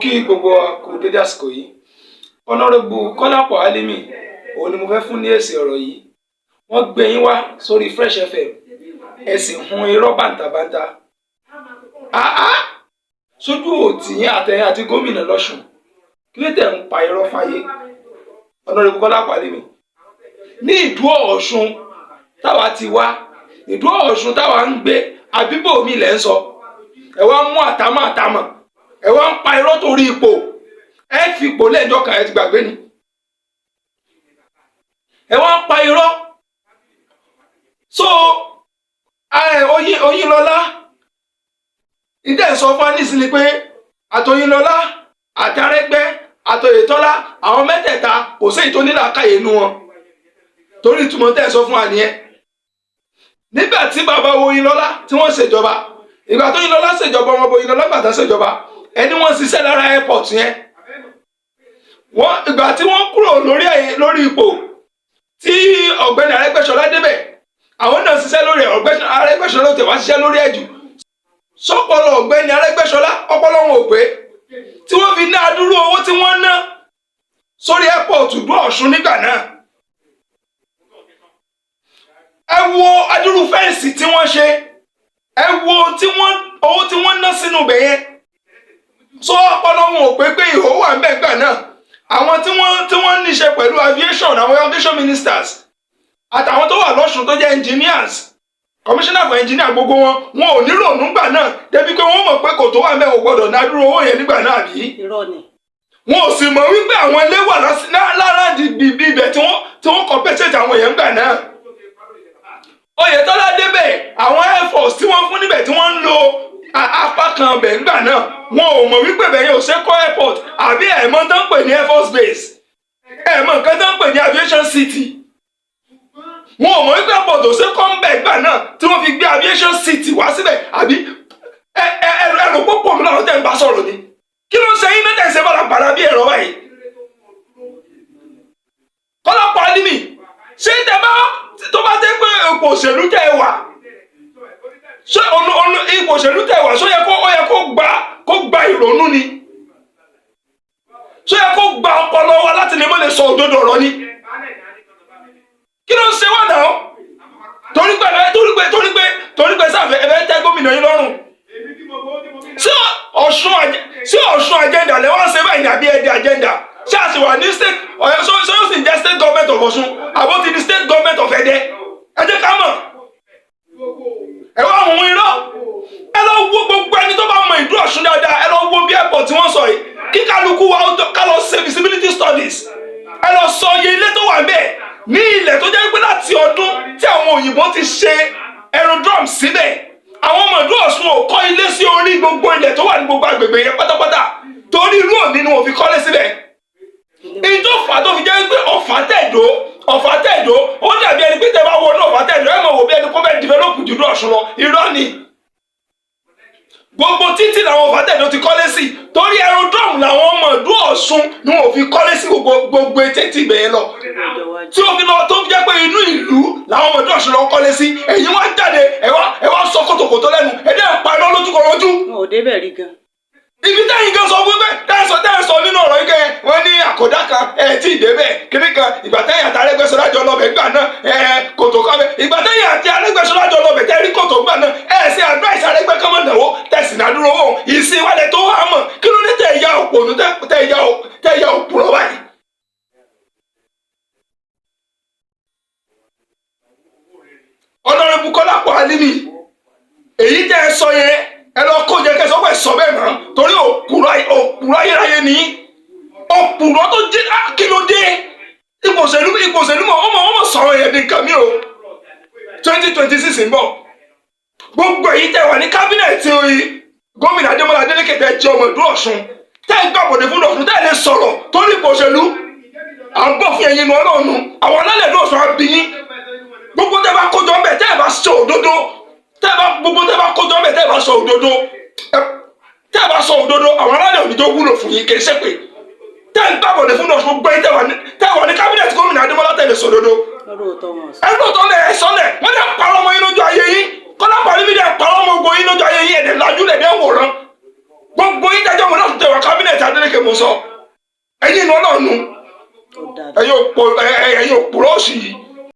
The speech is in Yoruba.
Kí gbogbo kú dédé àsìkò yìí. Honorable Kọ́lápọ̀ Álímì òun ni mo fẹ́ fún ní èsì ọ̀rọ̀ yìí. Wọ́n gbé yín wá sórí Fresh FM ẹ sì hun irọ́ bàǹtàbàǹtà. Sójú òtí yín àtẹ̀yìn àti gómìnà lọ́sùn kí ló tẹ̀ ń pa irọ́ fáyé. Honorable Kọ́lápọ̀ Álímì ní Ìdó Ọ̀ṣun táwa ti wá, Ìdó Ọ̀ṣun táwa ń gbé àbíbò mi lẹ́ ń sọ. Ẹ wá mú àtàmọ̀ ẹ wá ń pa irọ́ torí ipò. Ẹ fi ipò lẹ́jọ́ kan ẹ ti gbàgbé ni. Ẹ wá ń pa irọ́. So Oyinlọ́lá ìdẹ́ sọ fún Anísì ni pé àtOyinlọ́lá àti Arẹ́gbẹ́ àtOyètọ́lá àwọn mẹ́tẹ̀ẹ̀ta kò sí èyí tó ní làákàyè inú wọn. Torí ìtumọ̀ tẹ́ sọ fún wa nìyẹn. Nígbà tí bàbá Oyinlọ́lá tí wọ́n ṣèjọba, ìgbà tó Oyinlọ́lá ṣèjọba ọmọ Oyinlọ́lá gbàtà ṣèjọba, ẹni wọ́n ṣiṣẹ́ lára airport yẹn. Ìgbà tí wọ́n kúrò lórí ipò tí ọ̀gbẹ́ni Arẹ́gbẹ́ṣọlá débẹ̀, àwọn náà ṣiṣẹ́ lórí ọ̀gbẹ́ni Arẹ́gbẹ́ṣọlá tẹ̀ wá ṣiṣẹ́ lórí ẹ̀jù. Sọ́pọ̀lọ̀ ọ̀gbẹ́ni Arẹ́gbẹ́ṣọlá ọpọlọ wọn ò pé tí wọ́n fi ná adúrú owó tí wọ́n ná sórí airport Ìdó Ọ̀ṣun nígbà náà. Ẹ wo adúrú fẹ́ǹsì tí wọ́n ṣe, ẹ wo owó tí wọ́n ná sínú ibẹ̀ yẹn. So ọpọlọ wọn ò pé ìhó wà ń bẹ̀ gbà náà. Àwọn tí wọ́n ní ṣe pẹ̀lú aviation, àwọn aviation ministers àtàwọn tó wà lọ́ṣun tó jẹ́ engineers, commissioner for engineer, gbogbo wọn ò ní rònú gbà náà débi pé wọ́n mọ̀ pé kò tó wà ń bẹ̀ ò gbọ́dọ̀ ná dúró owó yẹn nígbà náà bí. Wọn ò sì mọ̀ wípé àwọn ilé wà lára ibẹ̀ tí wọ́n compensate àwọn èèyàn gbà náà. Oyètọ́lá débẹ̀, àwọn air force tí wọ́n fún níbẹ̀ tí wọ́n ń lo apá kan ọbẹ̀ ńgbà náà, wọn ò mọ̀ wípé bẹ̀yẹn ò ṣe kọ́ airport àbí ẹ̀mọ́ tó ń pè ní air force base, ẹ̀mọ́ nǹkan tó ń pè ní aviation city. Wọn ò mọ̀ wípé airport ò ṣe kọ́ ń bẹ̀ ńgbà náà tí wọ́n fi gbé aviation city wá síbẹ̀, àbí ẹ̀rọ púpọ̀ mi láwọn tẹ̀ ń bá sọ̀rọ̀ ni. Kí ló ń ṣe yín náà ṣe bàràbàrà bí ẹ̀rọ báyìí? Kọ́lápọ̀ Álímì, ṣé tó bá jẹ́ pé ipò òṣèlú tẹ́ ẹ wà, ṣé ipò òṣèlú tẹ́ ẹ wà, ṣó yẹ kó gba ìrònú ni? Ṣó yẹ kó gba ọpọlọ wa láti lè mọ́ lè sọ òdodo ọ̀rọ̀ ni? Kí ló ń ṣe wà náà? Torí pé sáfẹ́ ẹ̀fẹ́ tẹ́ gómìnà yín lọ́rùn. Ṣé Ọ̀ṣun agenda lẹ wá ń ṣe báyìí ní àbí ẹ̀dẹ̀ agenda? Ṣé àṣìwà ní state Ọ̀yọ́ ṣó sì ń jẹ́ state government of Ọ̀ṣun àbó ti di state government of Ẹdẹ? Ẹ jẹ́ ká mọ̀. Ẹ wá hun irọ́. Ẹ lọ wo gbogbo ẹni tó bá mọ Ìdó Ọ̀ṣun dáadáa, ẹ lọ wo bí airport tí wọ́n sọ yìí. Kí kálukú wa ká lọ ṣe feasibility studies. Ẹ lọ sọ iye ilé tó wà bẹ́ẹ̀ ní ilẹ̀ tó jẹ́ pé láti ọdún tí àwọn òyìnbó ti ṣe aerodrome síbẹ̀. Àwọn ọmọ Ìdó Ọ̀ṣun ò kọ́ ilé sí orí gbogbo ilẹ̀ tó wà ní gbogbo agbègbè yẹn pátápátá. Torí irú òní ni wọ́n fi kọ́lé síbẹ̀. Èyí tó fà tó fi jẹ́ pé Ọ̀fà Tẹ̀dó ó dàbí ẹni pé tẹ́ bá wọ ní Ọ̀fà Tẹ̀dó ẹ̀ mọ̀ wò bí ẹni kó fẹ́ develop jù Ìdó Ọ̀ṣun lọ. Irọ́ ni. Gbogbo títì làwọn Ọ̀fà Tẹ̀dó ti kọ́lé sí torí aerodrome làwọn ọmọ Ìdó Ọ̀ṣun ni wọ́n fi kọ́lé sí gbogbo etí ibẹ̀ yẹn lọ. Tí ó fi lọ tó jẹ́ pé inú ìlú làwọn ọmọ Ìdó Ọ̀ṣun lọ kọ́lé sí. Èyí wá jáde ẹ wá sọ kòtòkòtò lẹ́nu ẹ dẹ́ pa iná lójúkọ̀ọ́jú. Ò débẹ̀ rí gan. Ibi tẹ́yìn kan sọ wípé tẹ́yìn sọ nínú ọ̀rọ̀ ike wọ́n ní àkọ́dá kan tí ìdébẹ̀ kíní kan ìgbà tẹ́yìn àti Arẹ́gbẹ́ṣọlá jọ lọ́bẹ̀ gbà náà kòtò kan bẹ̀ ìgbà tẹ́yìn àti Arẹ́gbẹ́ṣọlá jọ lọ́bẹ̀ tẹ́rí kòtò gbà náà ṣe advice Arẹ́gbẹ́ kọ́mọ̀ náwó tẹ̀sí nàdúró wọn ìsìn wálẹ̀ tó wà mọ̀ kí ló dé tẹ̀ ya òpònú tẹ̀ ya òpùrọ̀ báyìí. Honorable Kọ́lápọ̀ Álímì, èyí tẹ́ ẹ sọ yẹn ẹ lọ kó jẹ kẹsàn pẹ sọ bẹ́ẹ̀ mọ́ torí òpùrọ̀ ayérayé ni òpùrọ̀ tó jẹ kí ló dé ipò òṣèlú mọ ọmọ sọ̀rọ̀ yẹn ní nǹkan mi o 2026 ń bọ̀ gbogbo èyí tẹ́ wà ní kábínẹ̀tì gómìnà Adémọ́lá Adélékè tẹ́ jẹ́ ọmọ Ìdó Ọ̀ṣun tẹ́ ń gbàbọdè fún Ọ̀ṣun tẹ́ lè sọ̀rọ̀ torí ipò òṣèlú à ń bọ̀ fún ẹ̀yin inú Ọlọ́run àwọn alálẹ̀ Ìdó Ọ̀ṣun abiyín gbogbo tẹ́ bá kójọ ń bẹ̀ tẹ́ ẹ̀ bá ṣe òdodo gbogbo tẹ́ bá kójọ ń bẹ̀ tẹ́ ẹ̀ bá sọ òdodo àwọn alálẹ̀ òní tó wúlò fún yín kì í ṣe pé tẹ́ ń gbàbọ̀dẹ̀ fún Ọ̀ṣun gbé tẹ́ wà ní kábínẹ̀tì gómìnà Adémọ́lá tẹ́ lè sọ òdodo. Ẹgbẹ́ tó lẹ̀ ẹ̀ sọ́lẹ̀ wọ́n dẹ̀ parọ́ ọmọ yín lójú ayé yín Kọ́lápọ̀ Álímì dẹ̀ parọ́ ọmọ ogun yín lójú ayé yín ẹ̀dẹ̀ lajú lẹ̀ dẹ̀ wòran gbogbo yín dájọ́ wọn náà tún tẹ̀wá kábínẹ̀tì Adeleke mo sọ ẹ̀yin inú ọlọ́run ẹ̀yin òpòrọ̀ òsì yìí